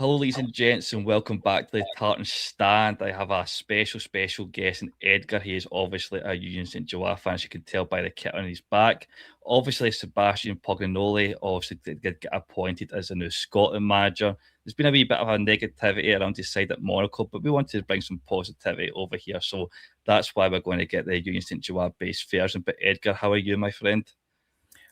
Hello, ladies and gents, and welcome back to the Tartan Stand. I have a special guest in Edgar. He is obviously a Union Saint-Gilloise fan, as you can tell by the kit on his back. Obviously, Sébastien Pocognoli obviously did get appointed as a new Scotland manager. There's been a wee bit of a negativity around his side at Monaco, but we wanted to bring some positivity over here. So that's why we're going to get the Union Saint-Gilloise based version. But Edgar, how are you, my friend?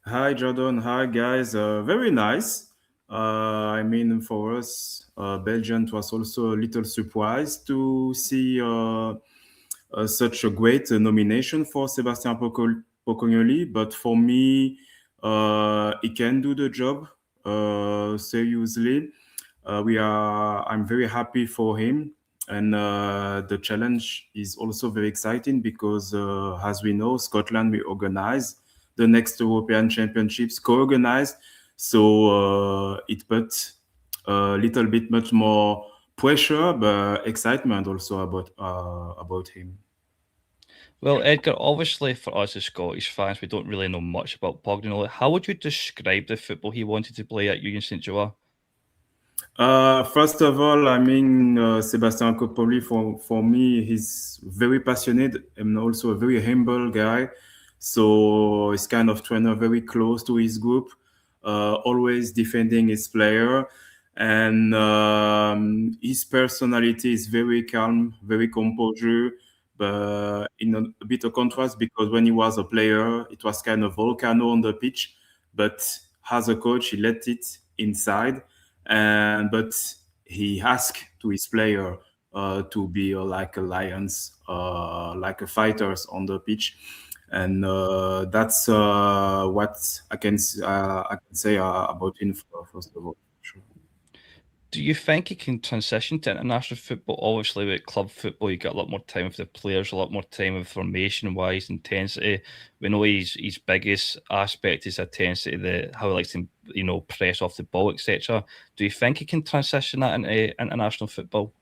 Hi, Jordan. Hi, guys. Very nice. For us, Belgium was also a little surprised to see such a great nomination for Sébastien Pocognoli. But for me, he can do the job. Seriously, I'm very happy for him, and the challenge is also very exciting because, as we know, Scotland will organize the next European Championships co-organized. So it put a little bit much more pressure, but excitement also about him. Well, Edgar, obviously for us as Scottish fans, we don't really know much about Pognoli. How would you describe the football he wanted to play at Union Saint-Gilloise? First of all, Sebastian Coppoli, for me, he's very passionate and also a very humble guy. So he's kind of trainer very close to his group, always defending his player. And his personality is very calm, very composure, but in a bit of contrast because when he was a player, it was kind of volcano on the pitch. But as a coach, he let it inside, and but he asked to his player to be like a lions, like a fighters on the pitch, and that's what I can say about him first of all. Sure. Do you think he can transition to international football? Obviously, with club football, you get a lot more time with the players, a lot more time with formation wise, intensity. We know his biggest aspect is intensity, the how he likes to press off the ball, etc. Do you think he can transition that into international football?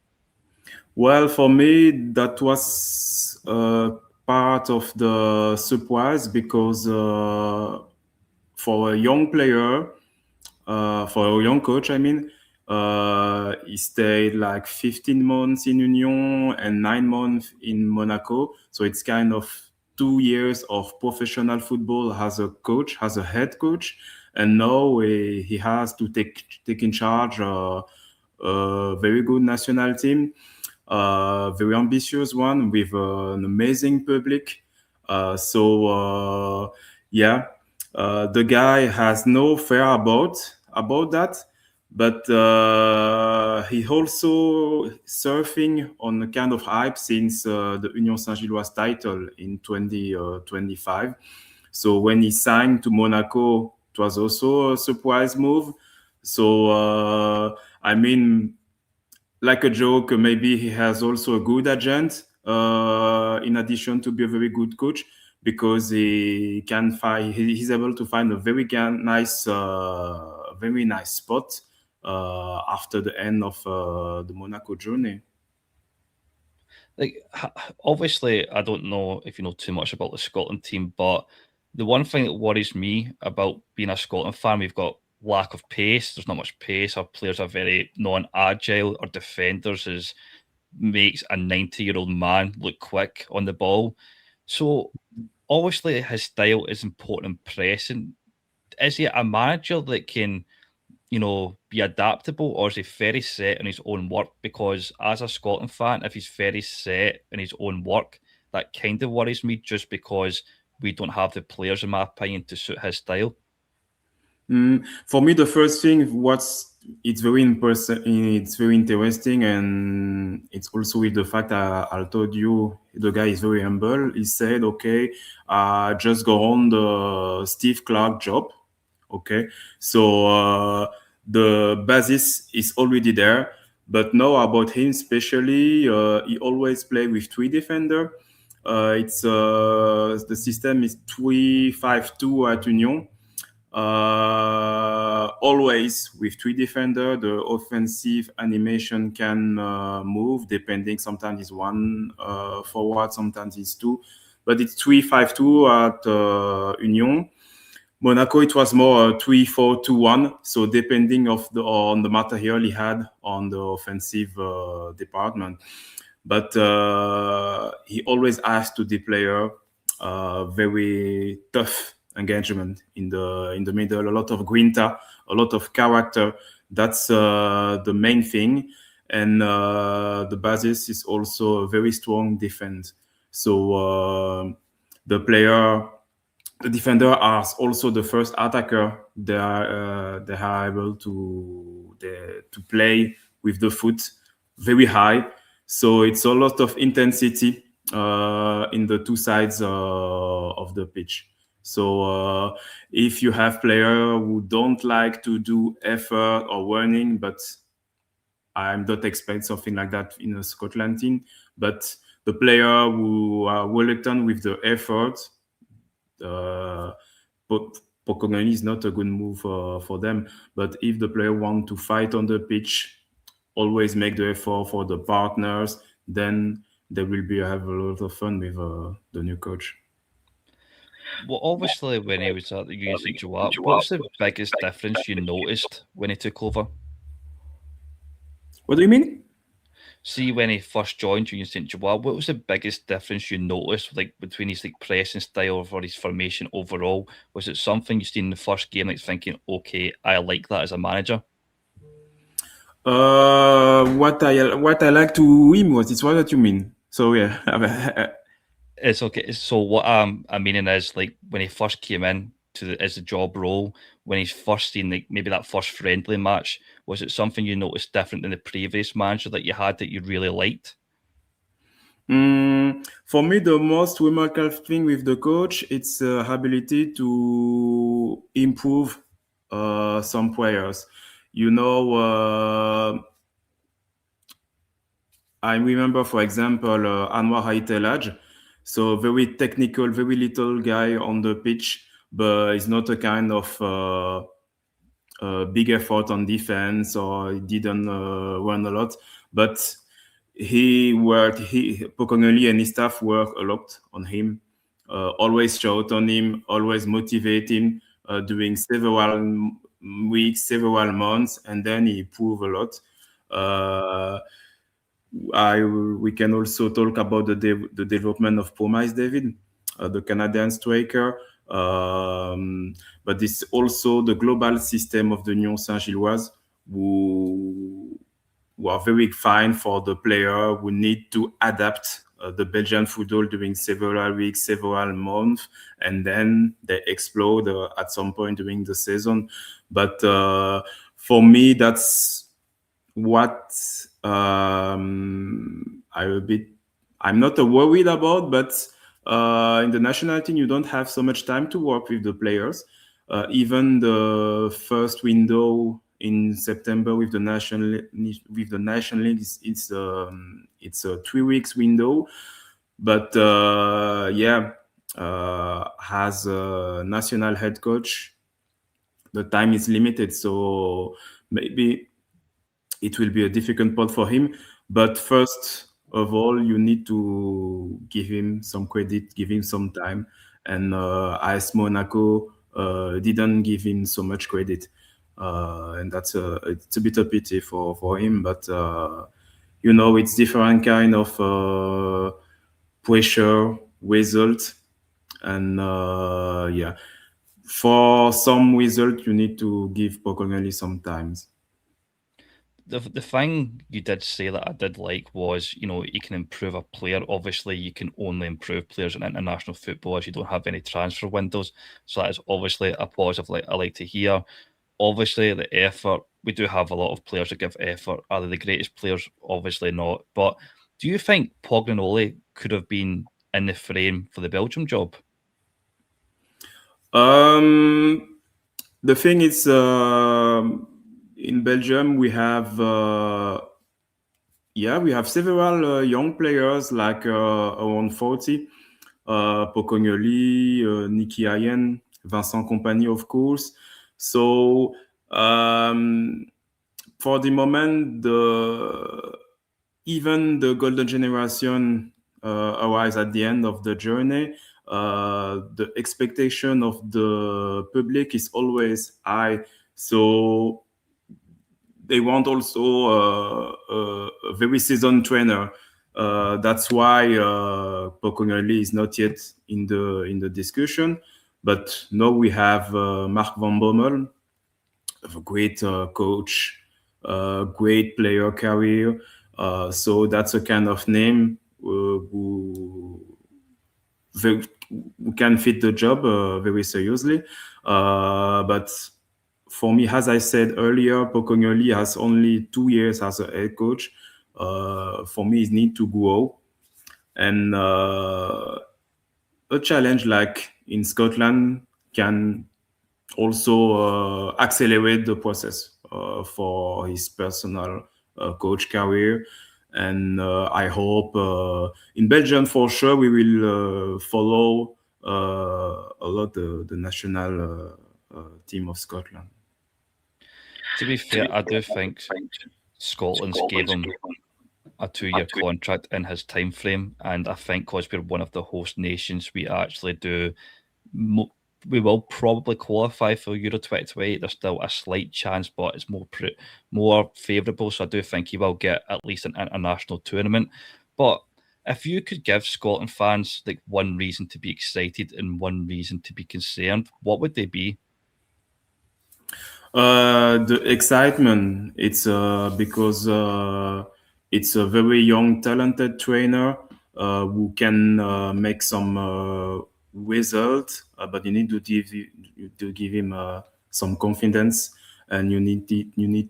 Well, for me, that was part of the surprise because for a young player, for a young coach, he stayed like 15 months in Union and 9 months in Monaco. So it's kind of 2 years of professional football as a coach, as a head coach. And now he has to take in charge a very good national team, very ambitious one with an amazing public. Yeah, the guy has no fear about that, but he also surfing on a kind of hype since the Union Saint-Gilloise title in 2025. So when he signed to Monaco, it was also a surprise move. So like a joke, maybe he has also a good agent, in addition to be a very good coach, because he's able to find a very nice spot after the end of the Monaco journey. Like, obviously, I don't know if you know too much about the Scotland team, but the one thing that worries me about being a Scotland fan, we've got lack of pace. There's not much pace. Our players are very non-agile. Our defenders makes a 90-year-old man look quick on the ball. So obviously his style is important in pressing. Is he a manager that can be adaptable, or is he very set in his own work? Because as a Scotland fan, if he's very set in his own work, that kind of worries me just because we don't have the players, in my opinion, to suit his style. For me, the first thing, it's very interesting, and it's also with the fact I told you the guy is very humble. He said, "Okay, just go on the Steve Clark job." Okay, so the basis is already there, but now about him, especially, he always play with three defender. It's The system is 3-5-2 at Union, always with three defender. The offensive animation can move depending. Sometimes it's one forward, sometimes it's two, but it's 3-5-2 at Union. Monaco, it was more 3-4-2-1. So depending on the material he had on the offensive department, but he always asked to the player very tough engagement in the middle, a lot of grinta, a lot of character. That's the main thing, and the basis is also a very strong defense. So the defender are also the first attacker. They are able to play with the foot very high. So it's a lot of intensity in the two sides of the pitch. So if you have players who don't like to do effort or running, but I'm not expect something like that in a Scotland team. But the player who are reluctant with the effort, uh, Pocognoli is not a good move for them. But if the player want to fight on the pitch, always make the effort for the partners, then they will have a lot of fun with the new coach. Well, obviously, when he was at the Union Saint-Gilloise, what was the biggest difference you noticed when he took over? What do you mean? See, when he first joined Union Saint-Gilloise, what was the biggest difference you noticed, like between his like pressing style or his formation overall? Was it something you seen in the first game, like thinking, okay, I like that as a manager? What I like to him was it's what you mean. So yeah, It's okay. So what I'm meaning is like when he first came in to as the job role, when he's first seen like maybe that first friendly match, was it something you noticed different than the previous manager that you had that you really liked? For me, the most remarkable thing with the coach, it's ability to improve some players. You know, I remember, for example, Anwar Haitelaj. So very technical, very little guy on the pitch, but he's not a kind of big effort on defense or he didn't run a lot. But Pocognoli and his staff work a lot on him, always shout on him, always motivate him during several weeks, several months, and then he improved a lot. Uh, we can also talk about the development of Promise David, the Canadian striker. But it's also the global system of the Union Saint-Gilloise who are very fine for the player who need to adapt the Belgian football during several weeks, several months, and then they explode at some point during the season. But for me, that's what I'm not worried about. But in the national team, you don't have so much time to work with the players. Even the first window in September with the national league, it's a 3 weeks window. But as a national head coach, the time is limited, so maybe it will be a difficult part for him. But first of all, you need to give him some credit, give him some time. And AS Monaco didn't give him so much credit. And it's a bit of pity for him. But, it's different kind of pressure, result. And for some result, you need to give Pocognoli some time. The thing you did say that I did like was, you can improve a player. Obviously, you can only improve players in international football as you don't have any transfer windows. So that is obviously a positive I like to hear. Obviously, the effort, we do have a lot of players that give effort. Are they the greatest players? Obviously not. But do you think Pognoli could have been in the frame for the Belgium job? The thing is, in Belgium, we have several young players like around 40. Pocognoli, Nicky Ayen, Vincent Compagnie, of course. So for the moment, even the golden generation arrives at the end of the journey. the expectation of the public is always high. So they want also a very seasoned trainer. That's why Pocognoli is not yet in the discussion. But now we have Mark van Bommel, a great coach, great player career. So that's a kind of name who can fit the job very seriously. But for me, as I said earlier, Pocognoli has only 2 years as a head coach. For me, he need to grow. And a challenge like in Scotland can also accelerate the process for his personal coach career. And I hope in Belgium for sure we will follow a lot the national team of Scotland. To be fair, I do think Scotland's gave him a 2 year contract in his time frame, and I think because we're one of the host nations, we actually do. We will probably qualify for Euro 2028. There's still a slight chance, but it's more favourable. So I do think he will get at least an international tournament. But if you could give Scotland fans like one reason to be excited and one reason to be concerned, what would they be? The excitement, it's because it's a very young, talented trainer who can make some result, but you need to give him some confidence, and you need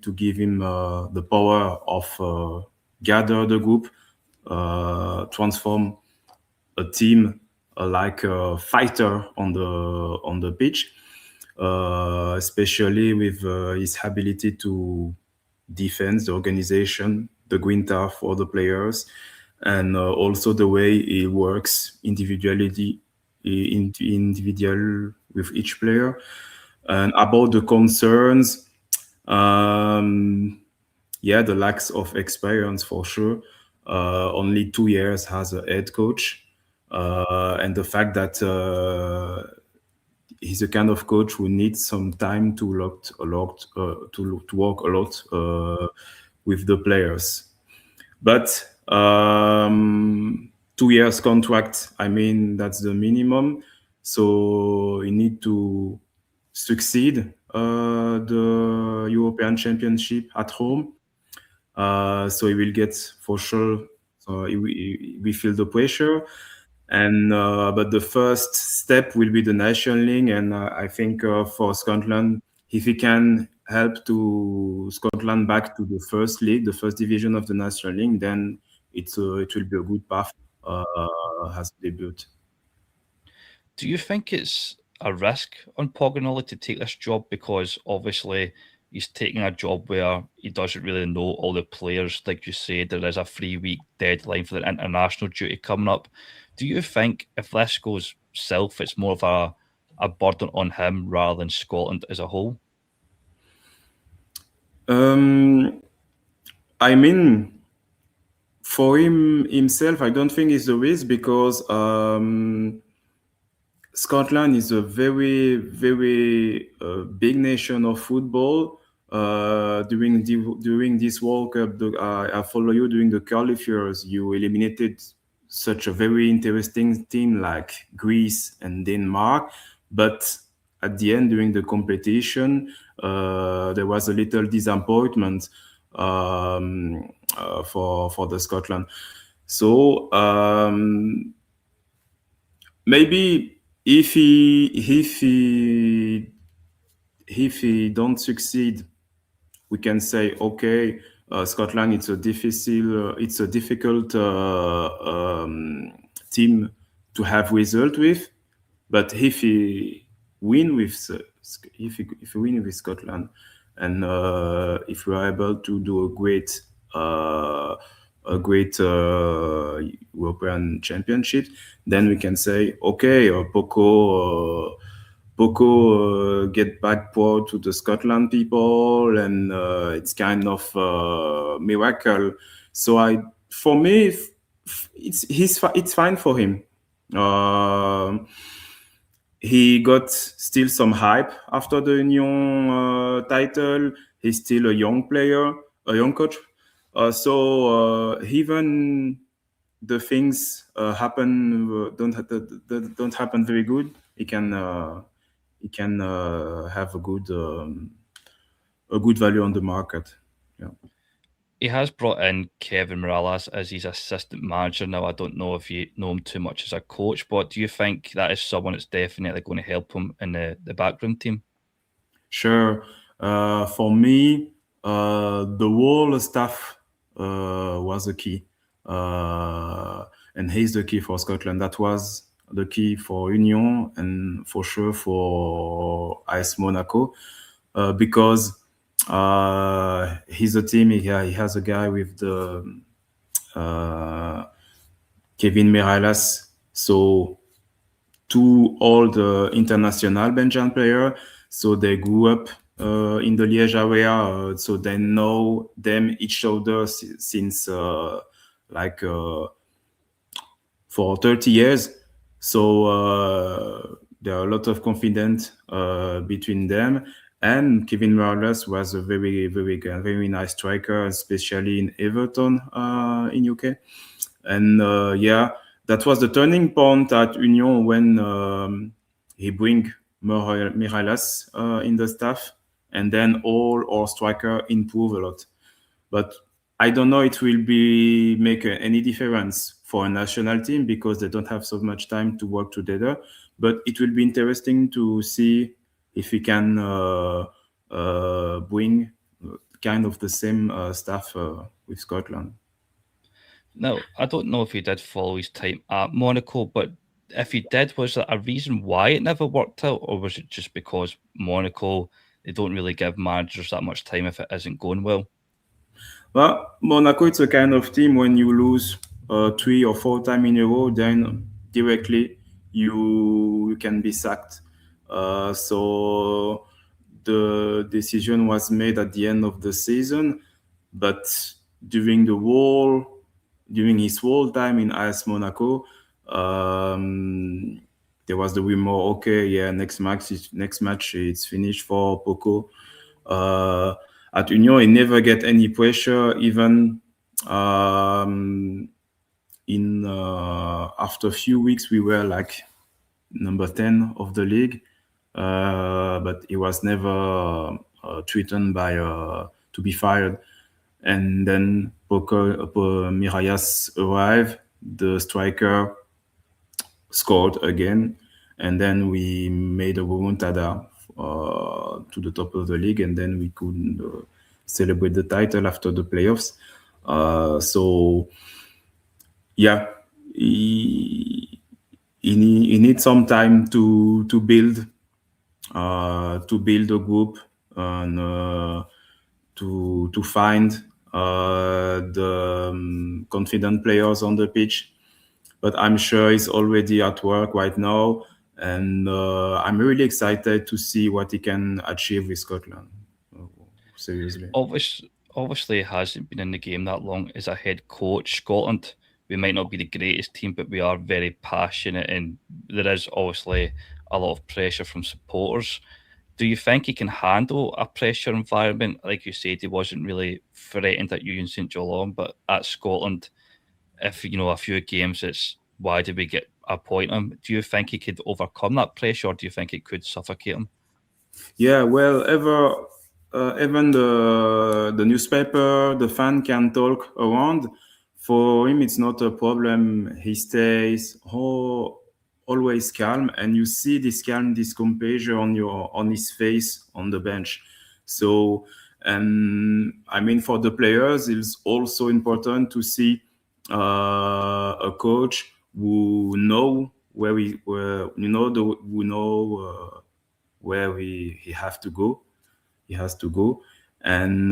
to give him the power of gather the group, transform a team like a fighter on the pitch, especially with his ability to defend the organization, the grinta for the players, and also the way he works individual with each player. And about the concerns, yeah, the lacks of experience for sure. Only 2 years as a head coach, and the fact that he's a kind of coach who needs some time to work a lot with the players. But 2 years contract, I mean, that's the minimum. So you need to succeed the European Championship at home. So he will get for sure. So we feel the pressure, and but the first step will be the National League, and I think for Scotland, if he can help to Scotland back to the first league, the first division of the National League, then it will be a good path as debut. Do you think it's a risk on Pognoli to take this job because obviously he's taking a job where he doesn't really know all the players? Like you said, there is a 3 week deadline for the international duty coming up. Do you think if this goes south, it's more of a burden on him rather than Scotland as a whole? I mean, for him himself, I don't think it's a risk because Scotland is a very, very big nation of football. During this World Cup, I follow you during the qualifiers. You eliminated such a very interesting team like Greece and Denmark, but at the end, during the competition, there was a little disappointment for the Scotland. So maybe if he don't succeed, we can say okay, Scotland it's a difficult team to have result with, but if he win with if he win with Scotland, and if we are able to do a great European Championship, then we can say, okay, Poco get back proud to the Scotland people, and it's kind of miracle. So for me, it's fine for him. Um he got still some hype after the Union title. He's still a young player, a young coach. So even the things happen don't happen very good. He can have a good value on the market. Yeah. He has brought in Kevin Morales as his assistant manager now. I don't know if you know him too much as a coach, but do you think that is someone that's definitely going to help him in the background team? Sure. For me, the whole staff was the key, uh, and he's the key for Scotland. That was the key for Union and for sure for AS Monaco, because he's a team. He has a guy with the uh, Kevin Mirallas. So two old international Belgian player. So they grew up in the Liège area. So they know them each other since like for 30 years. So there are a lot of confidence between them. And Kevin Mirallas was a very nice striker, especially in Everton in UK. And yeah, that was the turning point at Union when he bring Mirallas in the staff, and then all our striker improve a lot. But I don't know it will be make any difference for a national team because they don't have so much time to work together. But it will be interesting to see if we can bring kind of the same staff with Scotland. Now, I don't know if he did follow his time at Monaco, but if he did, was there a reason why it never worked out, or was it just because Monaco they don't really give managers that much time if it isn't going well? Well, Monaco, it's a kind of team when you lose 3 or 4 times in a row, then directly you can be sacked. So the decision was made at the end of the season, but during the whole during his whole time in AS Monaco, there was the rumor, okay, yeah, next match it's finished for Poco. Uh, at Union, he never get any pressure, even um, in after a few weeks we were like number 10 of the league, but he was never threatened by to be fired. And then Mirallas arrived, the striker scored again, and then we made a remontada to the top of the league, and then we could celebrate the title after the playoffs. So yeah, he needs some time to build a group and to find the confident players on the pitch. But I'm sure he's already at work right now, and I'm really excited to see what he can achieve with Scotland. Seriously. Obviously, he hasn't been in the game that long as a head coach. Scotland, we might not be the greatest team, but we are very passionate, and there is obviously a lot of pressure from supporters. Do you think he can handle a pressure environment? Like you said, he wasn't really threatened at Union St. Gilloise, but at Scotland, if a few games, it's why did we get a point on him? Do you think he could overcome that pressure, or do you think it could suffocate him? Yeah, well, even the newspaper, the fan can talk around. For him, it's not a problem. He stays always calm, and you see this calm, this composure on his face on the bench. So, and I mean, for the players, it's also important to see a coach who know where you know the who know. Where he have to go. He has to go, and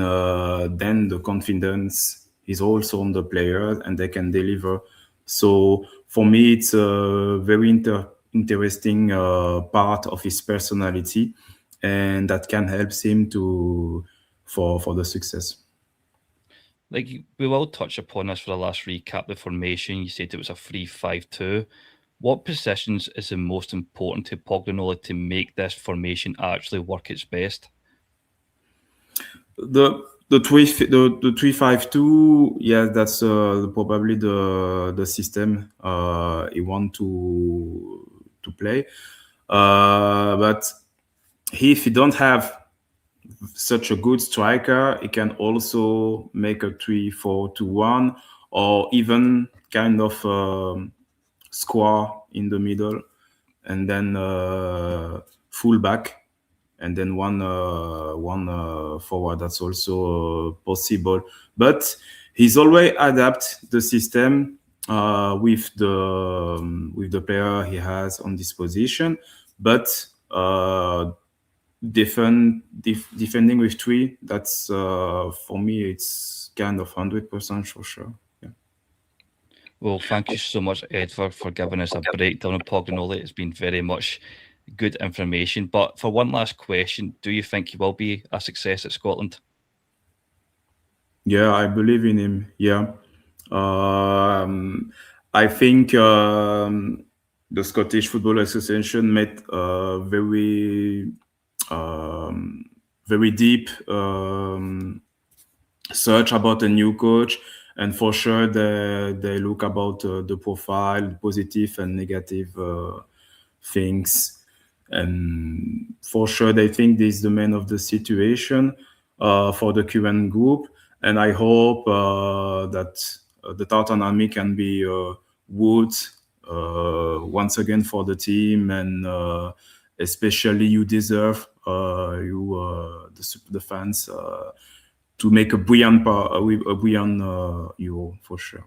then the confidence is also on the players, and they can deliver. So for me, it's a very interesting part of his personality, and that can help him to for the success. Like we will touch upon this for the last recap. The formation, you said it was a 3-5-2. What positions is the most important to Pognoli to make this formation actually work its best? The 3-5-2, yeah, that's probably the system he want to play. But if you don't have such a good striker, he can also make a 3-4-2-1, or even kind of square in the middle, and then full back, and then one forward. That's also possible. But he's always adapt the system with the player he has on this position. But defending with three, that's for me, it's kind of 100% for sure. Yeah. Well, thank you so much, Edward, for giving us a breakdown of Pognoli. It's been very much good information. But for one last question, do you think he will be a success at Scotland? Yeah, I believe in him. Yeah. I think the Scottish Football Association made very deep search about a new coach, and for sure they look about the profile, positive and negative things, and for sure they think this is the man of the situation for the current group. And I hope that the Tartan Army can be wood once again for the team, and especially you deserve the fans to make a brilliant Euro for sure.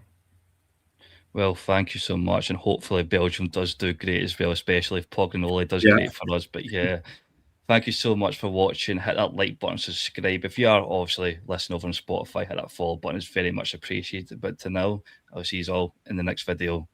Well, thank you so much, and hopefully Belgium does do great as well, especially if Pognoli does Yeah. great for us. But yeah, thank you so much for watching. Hit that like button, subscribe. If you are obviously listening over on Spotify, hit that follow button. It's very much appreciated. But to now, I'll see you all in the next video.